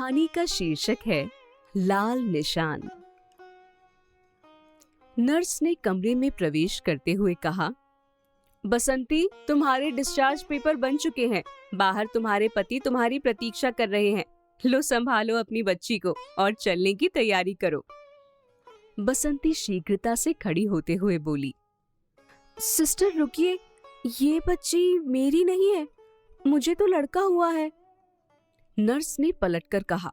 कहानी का शीर्षक है लाल निशान। नर्स ने कमरे में प्रवेश करते हुए कहा, बसंती, तुम्हारे डिस्चार्ज पेपर बन चुके हैं। बाहर तुम्हारे पति तुम्हारी प्रतीक्षा कर रहे हैं। लो, संभालो अपनी बच्ची को और चलने की तैयारी करो। बसंती शीघ्रता से खड़ी होते हुए बोली, सिस्टर रुकिए, ये बच्ची मेरी नहीं है, मुझे तो लड़का हुआ है। नर्स ने पलटकर कहा,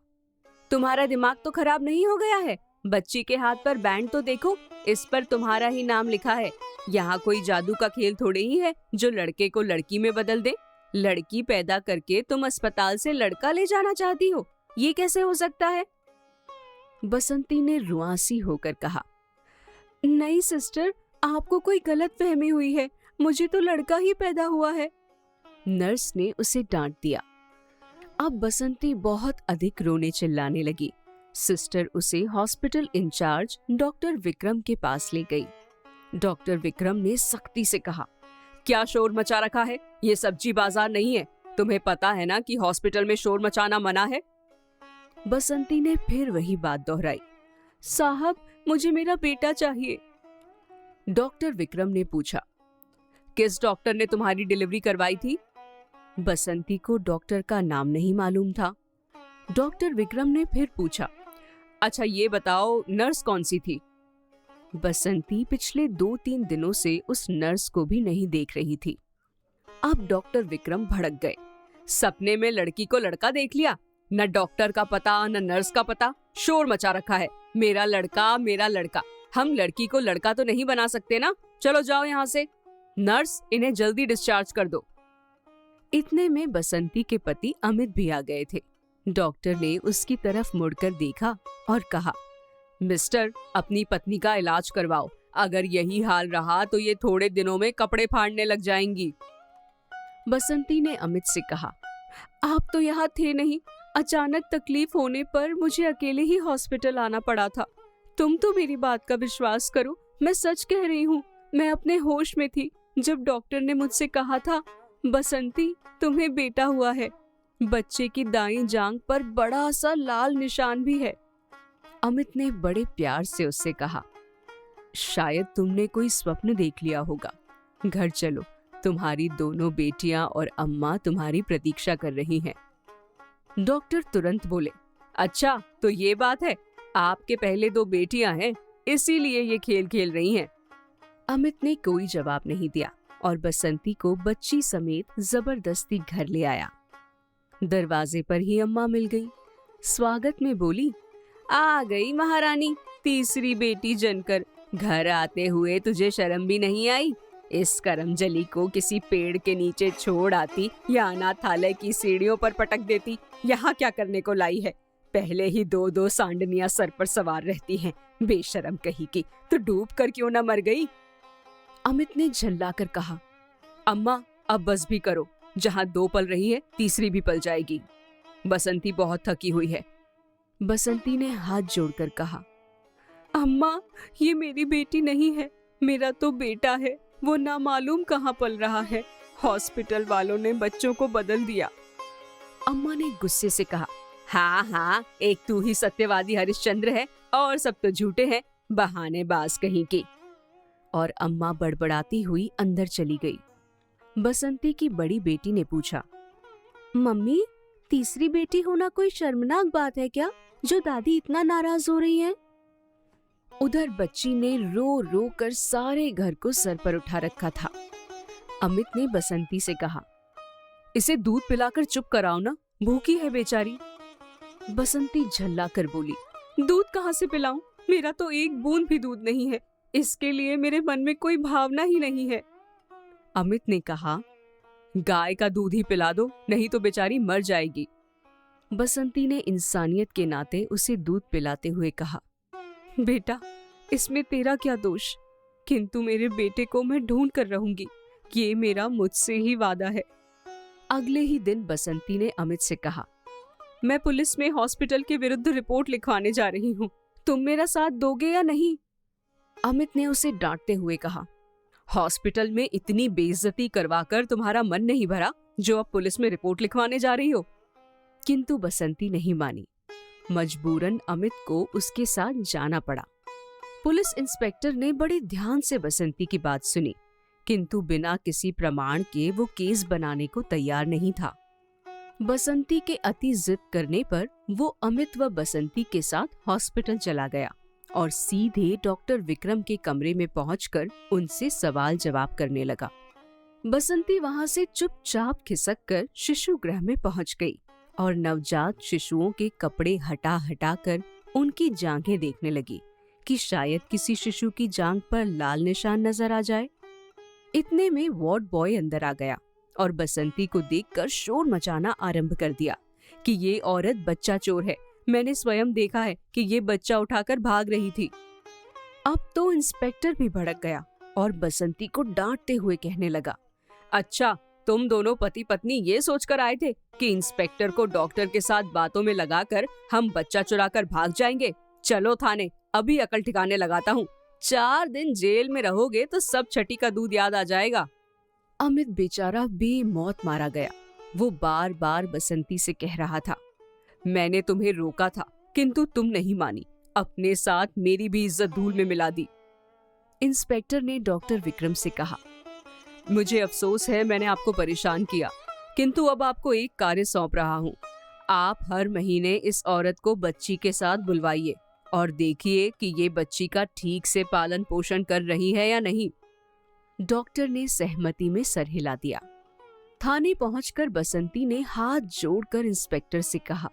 तुम्हारा दिमाग तो खराब नहीं हो गया है? बच्ची के हाथ पर बैंड तो देखो, इस पर तुम्हारा ही नाम लिखा है। यहाँ कोई जादू का खेल थोड़े ही है जो लड़के को लड़की में बदल दे। लड़की पैदा करके तुम अस्पताल से लड़का ले जाना चाहती हो, ये कैसे हो सकता है? बसंती ने रुआंसी होकर कहा, नहीं सिस्टर, आपको कोई गलतफहमी हुई है, मुझे तो लड़का ही पैदा हुआ है। नर्स ने उसे डांट दिया। अब बसंती बहुत अधिक रोने चिल्लाने लगी। सिस्टर उसे हॉस्पिटल इंचार्ज डॉक्टर विक्रम के पास ले गई। डॉक्टर विक्रम ने सख्ती से कहा, क्या शोर मचा रखा है? ये सब्जी बाजार नहीं है। तुम्हें पता है ना कि हॉस्पिटल में शोर मचाना मना है। बसंती ने फिर वही बात दोहराई, साहब, मुझे मेरा बेटा चाहिए। डॉक्टर विक्रम ने पूछा, किस डॉक्टर ने तुम्हारी डिलीवरी करवाई थी? बसंती को डॉक्टर का नाम नहीं मालूम था। डॉक्टर विक्रम ने फिर पूछा, अच्छा ये बताओ, नर्स कौन सी थी? बसंती पिछले 2-3 दिनों से उस नर्स को भी नहीं देख रही थी। अब डॉक्टर विक्रम भड़क गए। सपने में लड़की को लड़का देख लिया? न डॉक्टर का पता न नर्स का पता, शोर मचा रखा है। मेरा लड़का, मेरा लड़का। हम लड़की को लड़का तो नहीं बना सकते ना। चलो जाओ यहाँ से। नर्स, इन्हें जल्दी डिस्चार्ज कर दो। इतने में बसंती के पति अमित भी आ गए थे। डॉक्टर ने उसकी तरफ मुड़कर देखा और कहा, मिस्टर, अपनी पत्नी का इलाज करवाओ। अगर यही हाल रहा तो ये थोड़े दिनों में कपड़े फाड़ने लग जाएंगी। बसंती ने अमित से कहा, आप तो यहाँ थे नहीं। अचानक तकलीफ होने पर मुझे अकेले ही हॉस्पिटल आना पड़ा था। तुम तो मेरी बात का विश्वास करो, मैं सच कह रही हूँ। मैं अपने होश में थी जब डॉक्टर ने मुझसे कहा था, बसंती, तुम्हें बेटा हुआ है। बच्चे की दाईं जांघ पर बड़ा सा लाल निशान भी है। अमित ने बड़े प्यार से उससे कहा, शायद तुमने कोई स्वप्न देख लिया होगा। घर चलो, तुम्हारी दोनों बेटियां और अम्मा तुम्हारी प्रतीक्षा कर रही हैं। डॉक्टर तुरंत बोले, अच्छा तो ये बात है, आपके पहले 2 बेटियां हैं, इसीलिए ये खेल खेल रही हैं। अमित ने कोई जवाब नहीं दिया और बसंती को बच्ची समेत जबरदस्ती घर ले आया। दरवाजे पर ही अम्मा मिल गई। स्वागत में बोली, आ गई महारानी, तीसरी बेटी जनकर। घर आते हुए तुझे शर्म भी नहीं आई? इस करमजली को किसी पेड़ के नीचे छोड़ आती या अनाथालय की सीढ़ियों पर पटक देती। यहाँ क्या करने को लाई है? पहले ही 2-2 सांडनियां सर पर सवार रहती हैं। बेशरम कहीं की, तो डूब कर क्यों न मर गई? अमित ने झल्लाकर कहा, अम्मा, अब बस भी करो। जहाँ 2 पल रही है, तीसरी भी पल जाएगी। बसंती बहुत थकी हुई है। बसंती ने हाथ जोड़कर कहा, अम्मा, ये मेरी बेटी नहीं है, मेरा तो बेटा है। वो ना मालूम कहाँ पल रहा है। हॉस्पिटल वालों ने बच्चों को बदल दिया। अम्मा ने गुस्से से कहा, हाँ हाँ, एक तू ही सत्यवादी हरिश्चंद्र है और सब तो झूठे हैं, बहानेबाज कहीं के। और अम्मा बड़बड़ाती हुई अंदर चली गई। बसंती की बड़ी बेटी ने पूछा, मम्मी, तीसरी बेटी होना कोई शर्मनाक बात है क्या, जो दादी इतना नाराज हो रही हैं? उधर बच्ची ने रो रो कर सारे घर को सर पर उठा रखा था। अमित ने बसंती से कहा, इसे दूध पिलाकर चुप कराओ ना, भूखी है बेचारी। बसंती झल्ला कर बोली, दूध कहाँ से पिलाऊं? मेरा तो एक बूंद भी दूध नहीं है। इसके लिए मेरे मन में कोई भावना ही नहीं है। अमित ने कहा, गाय का दूध ही पिला दो, नहीं तो बेचारी मर जाएगी। बसंती ने इंसानियत के नाते उसे दूध पिलाते हुए कहा, बेटा, इसमें तेरा क्या दोष? किंतु मेरे बेटे को मैं ढूंढ कर रहूंगी, ये मेरा मुझसे ही वादा है। अगले ही दिन बसंती ने अमित से कहा, मैं पुलिस में हॉस्पिटल के विरुद्ध रिपोर्ट लिखवाने जा रही हूँ, तुम मेरा साथ दोगे या नहीं? अमित ने उसे डांटते हुए कहा, हॉस्पिटल में इतनी बेइज्जती करवाकर तुम्हारा मन नहीं भरा जो अब पुलिस में रिपोर्ट लिखवाने जा रही हो? किंतु बसंती नहीं मानी मजबूरन अमित को उसके साथ जाना पड़ा। पुलिस इंस्पेक्टर ने बड़े ध्यान से बसंती की बात सुनी, किंतु बिना किसी प्रमाण के वो केस बनाने को तैयार नहीं था। बसंती के अति जिद करने पर वो अमित व बसंती के साथ हॉस्पिटल चला गया और सीधे डॉक्टर विक्रम के कमरे में पहुंचकर उनसे सवाल जवाब करने लगा। बसंती वहां से चुपचाप खिसक कर शिशु गृह में पहुंच गई और नवजात शिशुओं के कपड़े हटा हटा कर उनकी जांघें देखने लगी कि शायद किसी शिशु की जांघ पर लाल निशान नजर आ जाए। इतने में वार्ड बॉय अंदर आ गया और बसंती को देखकर शोर मचाना आरंभ कर दिया कि ये औरत बच्चा चोर है, मैंने स्वयं देखा है कि ये बच्चा उठाकर भाग रही थी। अब तो इंस्पेक्टर भी भड़क गया और बसंती को डांटते हुए कहने लगा, अच्छा, तुम दोनों पति पत्नी ये सोचकर आए थे कि इंस्पेक्टर को डॉक्टर के साथ बातों में लगाकर हम बच्चा चुराकर भाग जाएंगे? चलो थाने, अभी अकल ठिकाने लगाता हूँ। 4 दिन जेल में रहोगे तो सब छठी का दूध याद आ जाएगा। अमित बेचारा बेमौत मारा गया। वो बार बार बसंती से कह रहा था, मैंने तुम्हें रोका था किंतु तुम नहीं मानी, अपने साथ मेरी भी इज्जत धूल में मिला दी। इंस्पेक्टर ने डॉक्टर विक्रम से कहा, मुझे अफसोस है मैंने आपको परेशान किया, किंतु अब आपको एक कार्य सौंप रहा हूँ। आप हर महीने इस औरत को बच्ची के साथ बुलवाइए और देखिए कि ये बच्ची का ठीक से पालन पोषण कर रही है या नहीं। डॉक्टर ने सहमति में सर हिला दिया। थाने पहुंचकर बसंती ने हाथ जोड़कर इंस्पेक्टर से कहा,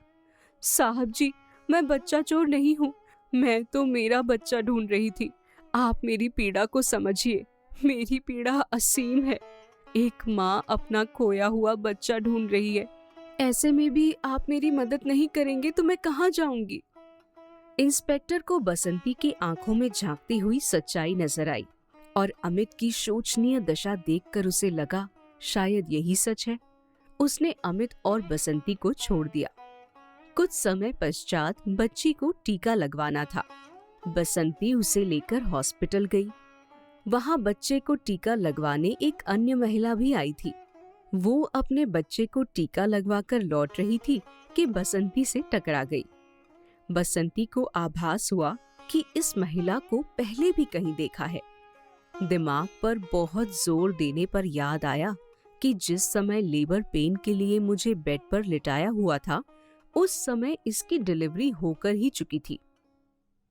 साहब जी, मैं बच्चा चोर नहीं हूँ, मैं तो मेरा बच्चा ढूंढ रही थी। आप मेरी पीड़ा को समझिए, मेरी पीड़ा असीम है। एक माँ अपना खोया हुआ बच्चा ढूंढ रही है, ऐसे में भी आप मेरी मदद नहीं करेंगे तो मैं कहाँ जाऊंगी? इंस्पेक्टर को बसंती की आंखों में झांकती हुई सच्चाई नजर आई और अमित की शोचनीय दशा देखकर उसे लगा शायद यही सच है। उसने अमित और बसंती को छोड़ दिया। कुछ समय पश्चात बच्ची को टीका लगवाना था। बसंती उसे लेकर हॉस्पिटल गई। वहां बच्चे को टीका लगवाने एक अन्य महिला भी आई थी। वो अपने बच्चे को टीका लगवाकर लौट रही थी कि बसंती से टकरा गई। बसंती को आभास हुआ कि इस महिला को पहले भी कहीं देखा है। दिमाग पर बहुत जोर देने पर याद आया कि जिस समय लेबर पेन के लिए मुझे बेड पर लिटाया हुआ था, उस समय इसकी डिलीवरी होकर ही चुकी थी।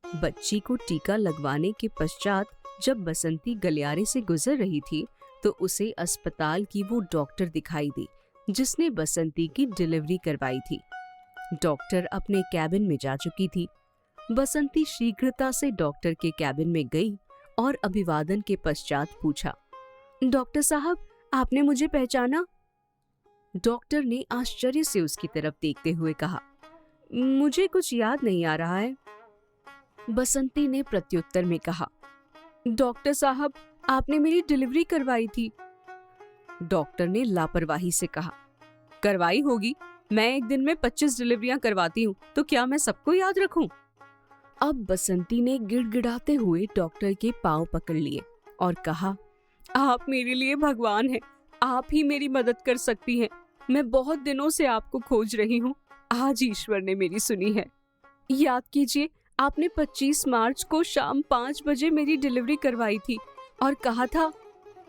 बच्ची को टीका लगवाने के पश्चात जब बसंती गलियारे से गुजर रही थी तो उसे अस्पताल की वो डॉक्टर दिखाई दी जिसने बसंती की डिलीवरी करवाई थी। डॉक्टर अपने कैबिन में जा चुकी थी। बसंती शीघ्रता से डॉक्टर के कैबिन में गई और अभिवादन के पश्चात पूछा, डॉक्टर साहब, आपने मुझे पहचाना? डॉक्टर ने आश्चर्य से उसकी तरफ देखते हुए कहा, मुझे कुछ याद नहीं आ रहा है। बसंती ने प्रत्युत्तर में कहा, डॉक्टर साहब, आपने मेरी डिलीवरी करवाई थी। डॉक्टर ने लापरवाही से कहा, करवाई होगी, मैं एक दिन में 25 डिलीवरियां करवाती हूँ, तो क्या मैं सबको याद रखूं? अब बसंती ने गिड़गिड़ाते हुए डॉक्टर के पांव पकड़ लिए और कहा, आप मेरे लिए भगवान हैं, आप ही मेरी मदद कर सकती हैं। मैं बहुत दिनों से आपको खोज रही हूँ, आज ईश्वर ने मेरी सुनी है। याद कीजिए, आपने 25 मार्च को शाम 5 बजे मेरी डिलीवरी करवाई थी और कहा था,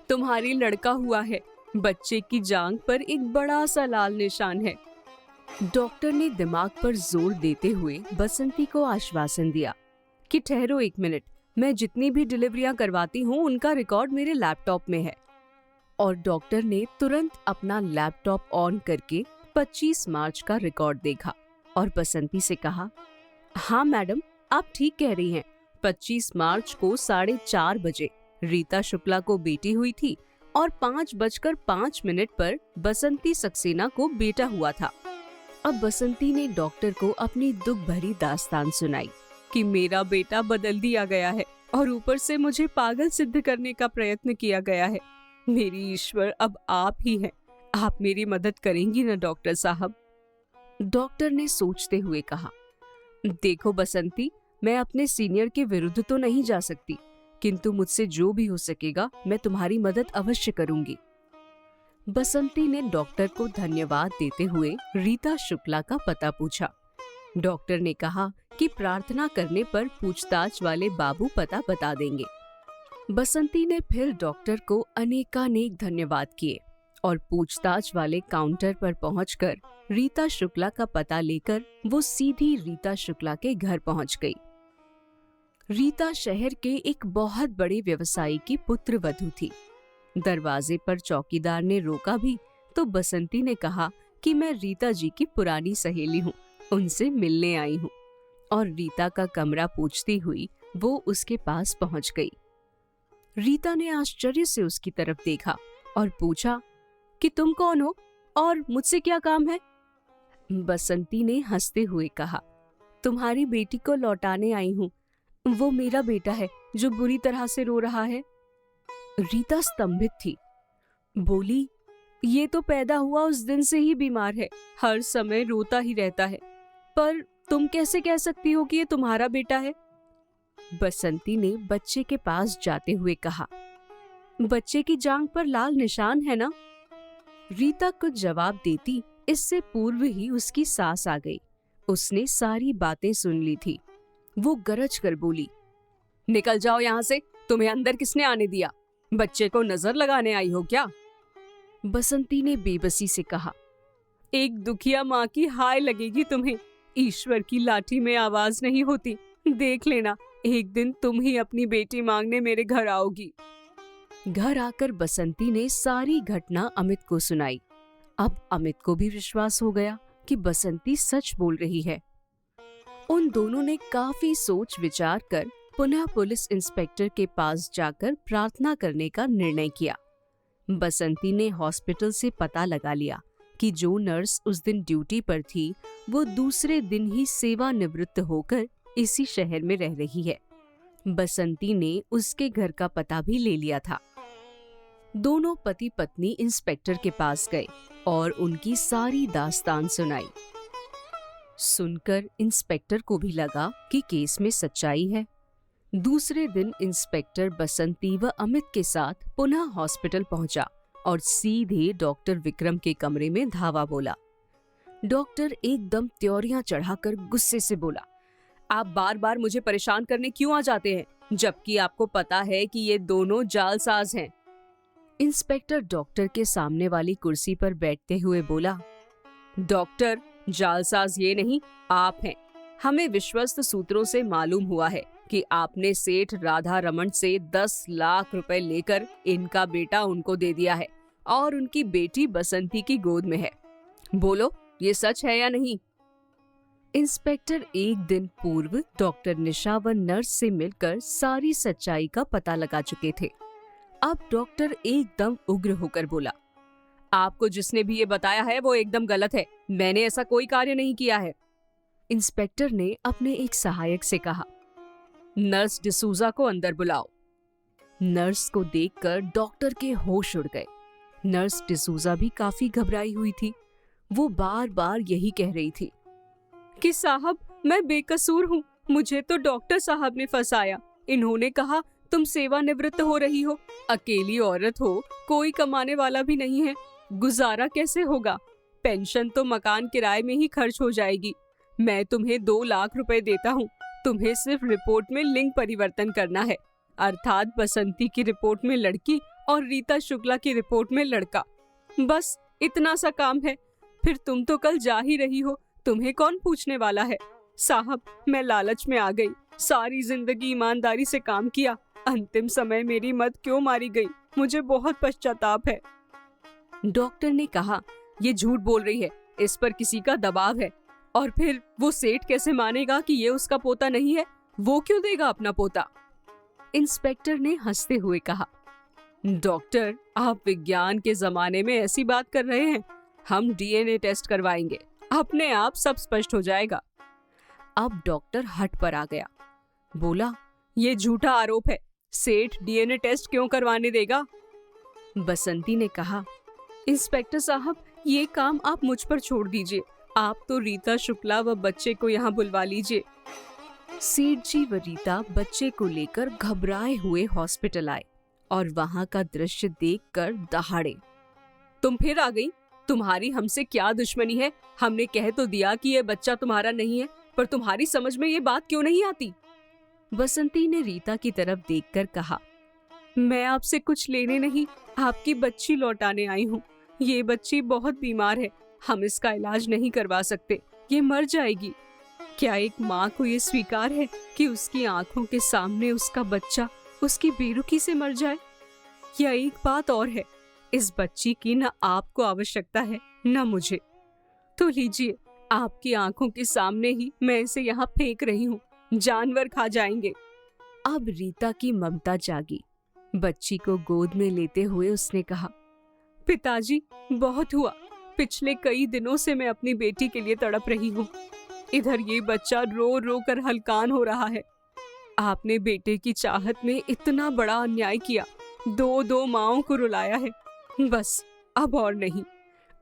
तुम्हारी लड़का हुआ है, बच्चे की जांघ पर एक बड़ा सा लाल निशान है। डॉक्टर ने दिमाग पर जोर देते हुए बसंती को आश्वासन दिया कि ठहरो 1 मिनट, मैं जितनी भी डिलीवरियां करवाती हूँ उनका रिकॉर्ड मेरे लैपटॉप में है। और डॉक्टर ने तुरंत अपना लैपटॉप ऑन करके 25 मार्च का रिकॉर्ड देखा और बसंती से कहा, हाँ मैडम, आप ठीक कह रही हैं। 25 मार्च को 4:30 बजे रीता शुक्ला को बेटी हुई थी और 5:05 पर बसंती सक्सेना को बेटा हुआ था। अब बसंती ने डॉक्टर को अपनी दुख भरी दास्तान सुनाई कि मेरा बेटा बदल दिया गया है और ऊपर से मुझे पागल सिद्ध करने का प्रयत्न किया गया है। मेरी ईश्वर, अब आप ही हैं, आप मेरी मदद करेंगी ना डॉक्टर साहब? डॉक्टर ने सोचते हुए कहा, देखो बसंती, मैं अपने सीनियर के विरुद्ध तो नहीं जा सकती, किंतु मुझसे जो भी हो सकेगा मैं तुम्हारी मदद अवश्य करूंगी। बसंती ने डॉक्टर को धन्यवाद देते हुए रीता शुक्ला का पता पूछा। डॉक्टर ने कहा कि प्रार्थना करने पर पूछताछ वाले बाबू पता बता देंगे। बसंती ने फिर डॉक्टर को अनेकानेक धन्यवाद किए और पूछताछ वाले काउंटर पर पहुंचकर रीता शुक्ला का पता लेकर वो सीधी रीता शुक्ला के घर पहुंच गई। रीता शहर के एक बहुत बड़े व्यवसायी की पुत्र वधू थी। दरवाजे पर चौकीदार ने रोका भी तो बसंती ने कहा कि मैं रीता जी की पुरानी सहेली हूँ, उनसे मिलने आई हूँ, और रीता का कमरा पूछती हुई वो उसके पास पहुंच गई। रीता ने आश्चर्य से उसकी तरफ देखा और पूछा कि तुम कौन हो और मुझसे क्या काम है? बसंती ने हंसते हुए कहा, तुम्हारी बेटी को लौटाने आई हूँ। वो मेरा बेटा है जो बुरी तरह से रो रहा है। रीता स्तंभित थी। बोली, ये तो पैदा हुआ उस दिन से ही बीमार है, हर समय रोता ही रहता है, पर तुम कैसे कह सकती हो कि ये तुम्हारा बेटा है? बसंती ने बच्चे के पास जाते हुए कहा, बच्चे की जांघ पर लाल निशान है ना? रीता कुछ जवाब देती इससे पूर्व ही उसकी सास आ गई। उसने सारी बातें सुन ली थी। वो गरज कर बोली, निकल जाओ यहाँ से, तुम्हें अंदर किसने आने दिया? बच्चे को नजर लगाने आई हो क्या? बसंती ने बेबसी से कहा, एक दुखिया माँ की हाय लगेगी तुम्हें। ईश्वर की लाठी में आवाज नहीं होती। देख लेना, एक दिन तुम ही अपनी बेटी मांगने मेरे घर आओगी। घर आकर बसंती ने सारी घटना अमित को सुनाई। अब अमित को भी विश्वास हो गया कि बसंती सच बोल रही है। उन दोनों ने काफी सोच विचार कर पुनः पुलिस इंस्पेक्टर के पास जाकर प्रार्थना करने का निर्णय किया। बसंती ने हॉस्पिटल से पता लगा लिया कि जो नर्स उस दिन ड्यूटी पर थी वो दूसरे दिन ही सेवानिवृत्त होकर इसी शहर में रह रही है। बसंती ने उसके घर का पता भी ले लिया था। दोनों पति पत्नी इंस्पेक्टर के पास गए और उनकी सारी दास्तान सुनाई। सुनकर इंस्पेक्टर को भी लगा कि केस में सच्चाई है। दूसरे दिन इंस्पेक्टर बसंती व अमित के साथ पुनः हॉस्पिटल पहुंचा और सीधे डॉक्टर विक्रम के कमरे में धावा बोला। डॉक्टर एकदम त्योरियां चढ़ाकर गुस्से से बोला, आप बार बार मुझे परेशान करने क्यों आ जाते हैं, जबकि आपको पता है कि ये दोनों जालसाज हैं। इंस्पेक्टर डॉक्टर के सामने वाली कुर्सी पर बैठते हुए बोला, डॉक्टर, जालसाज ये नहीं, आप हैं। हमें विश्वस्त सूत्रों से मालूम हुआ है कि आपने सेठ राधा रमन से 10 लाख रुपए लेकर इनका बेटा उनको दे दिया है और उनकी बेटी बसंती की गोद में है। बोलो, ये सच है या नहीं? इंस्पेक्टर एक दिन पूर्व डॉक्टर निशा व नर्स से मिलकर सारी सच्चाई का पता लगा चुके थे। अब डॉक्टर एकदम उग्र होकर बोला, आपको जिसने भी ये बताया है वो एकदम गलत है। मैंने ऐसा कोई कार्य नहीं किया है। इंस्पेक्टर ने अपने एक सहायक से कहा, नर्स डिसूजा को अंदर बुलाओ। नर्स को देखकर डॉक्टर के होश उड़ गए। नर्स डिसूजा भी काफी घबराई हुई थी। वो बार बार यही कह रही थी कि साहब, मैं बेकसूर हूँ, मुझे तो डॉक्टर साहब ने फंसाया। इन्होंने कहा तुम सेवानिवृत्त हो रही हो, अकेली औरत हो, कोई कमाने वाला भी नहीं है, गुजारा कैसे होगा? पेंशन तो मकान किराए में ही खर्च हो जाएगी। मैं तुम्हें 2 लाख रुपए देता हूँ, तुम्हें सिर्फ रिपोर्ट में लिंग परिवर्तन करना है, अर्थात बसंती की रिपोर्ट में लड़की और रीता शुक्ला की रिपोर्ट में लड़का। बस इतना सा काम है, फिर तुम तो कल जा ही रही हो, तुम्हें कौन पूछने वाला है? साहब, मैं लालच में आ गई, सारी जिंदगी ईमानदारी से काम किया, अंतिम समय मेरी मत क्यों मारी गई, मुझे बहुत पश्चाताप है। डॉक्टर ने कहा, ये झूठ बोल रही है, इस पर किसी का दबाव है, और फिर वो सेठ कैसे मानेगा कि ये उसका पोता नहीं है? वो क्यों देगा अपना पोता? इंस्पेक्टर ने हंसते हुए कहा, डॉक्टर, आप विज्ञान के जमाने में ऐसी बात कर रहे हैं, हम डीएनए टेस्ट करवाएंगे, अपने आप सब स्पष्ट हो जाएगा। अब डॉक्टर हट पर आ गया। बोला, ये झूठा आरोप है, सेठ डीएनए टेस्ट क्यों करवाने देगा? बसंती ने कहा, इंस्पेक्टर साहब, ये काम आप मुझ पर छोड़ दीजिए, आप तो रीता शुक्ला व बच्चे को यहाँ बुलवा लीजिए। सेठ जी व रीता बच्चे को लेकर घबराए हुए हॉस्पिटल आए और वहाँ का दृश्य देखकर दहाड़े। तुम फिर आ गई? तुम्हारी हमसे क्या दुश्मनी है? हमने कह तो दिया कि ये बच्चा तुम्हारा नहीं है, पर तुम्हारी समझ में ये बात क्यों नहीं आती? बसंती ने रीता की तरफ देखकर कहा, मैं आपसे कुछ लेने नहीं, आपकी बच्ची लौटाने आई हूँ। ये बच्ची बहुत बीमार है, हम इसका इलाज नहीं करवा सकते, ये मर जाएगी। क्या एक माँ को ये स्वीकार है कि उसकी आंखों के सामने उसका बच्चा उसकी बेरुखी से मर जाए? या एक बात और है, इस बच्ची की न आपको आवश्यकता है न मुझे। तो लीजिए, आपकी आंखों के सामने ही मैं इसे यहाँ फेंक रही हूँ, जानवर खा जाएंगे। अब रीता की ममता जागी। बच्ची को गोद में लेते हुए उसने कहा, पिताजी बहुत हुआ, पिछले कई दिनों से मैं अपनी बेटी के लिए तड़प रही हूँ। इधर ये बच्चा रो रो कर हलकान हो रहा है। आपने बेटे की चाहत में इतना बड़ा अन्याय किया, दो दो माँओं को रुलाया है। बस अब और नहीं।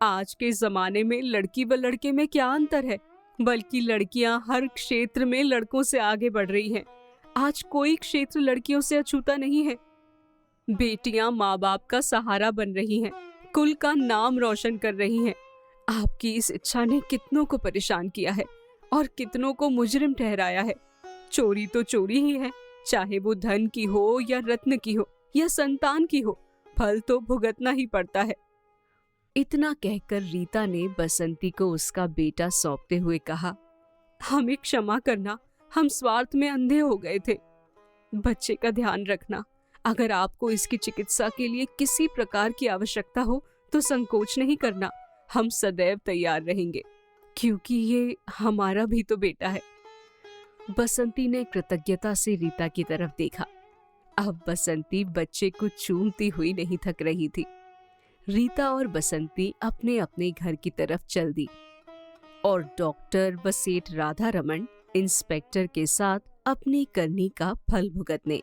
आज के जमाने में लड़की व लड़के में क्या अंतर है, बल्कि लड़कियां हर क्षेत्र में लड़कों से आगे बढ़ रही हैं। आज कोई क्षेत्र लड़कियों से अछूता नहीं है। बेटियां माँ बाप का सहारा बन रही हैं, कुल का नाम रोशन कर रही हैं। आपकी इस इच्छा ने कितनों को परेशान किया है और कितनों को मुजरिम ठहराया है। चोरी तो चोरी ही है, चाहे वो धन की हो या रत्न की हो या संतान की हो, फल तो भुगतना ही पड़ता है। इतना कहकर रीता ने बसंती को उसका बेटा सौंपते हुए कहा, हमें क्षमा करना, हम स्वार्थ में अंधे हो गए थे। बच्चे का ध्यान रखना। अगर आपको इसकी चिकित्सा के लिए किसी प्रकार की आवश्यकता हो तो संकोच नहीं करना, हम सदैव तैयार रहेंगे, क्योंकि ये हमारा भी तो बेटा है। बसंती ने कृतज्ञता से रीता की तरफ देखा। अब बसंती बच्चे को चूमती हुई नहीं थक रही थी। रीता और बसंती अपने अपने घर की तरफ चल दी और डॉक्टर व सेठ राधा रमन इंस्पेक्टर के साथ अपनी करनी का फल भुगतने।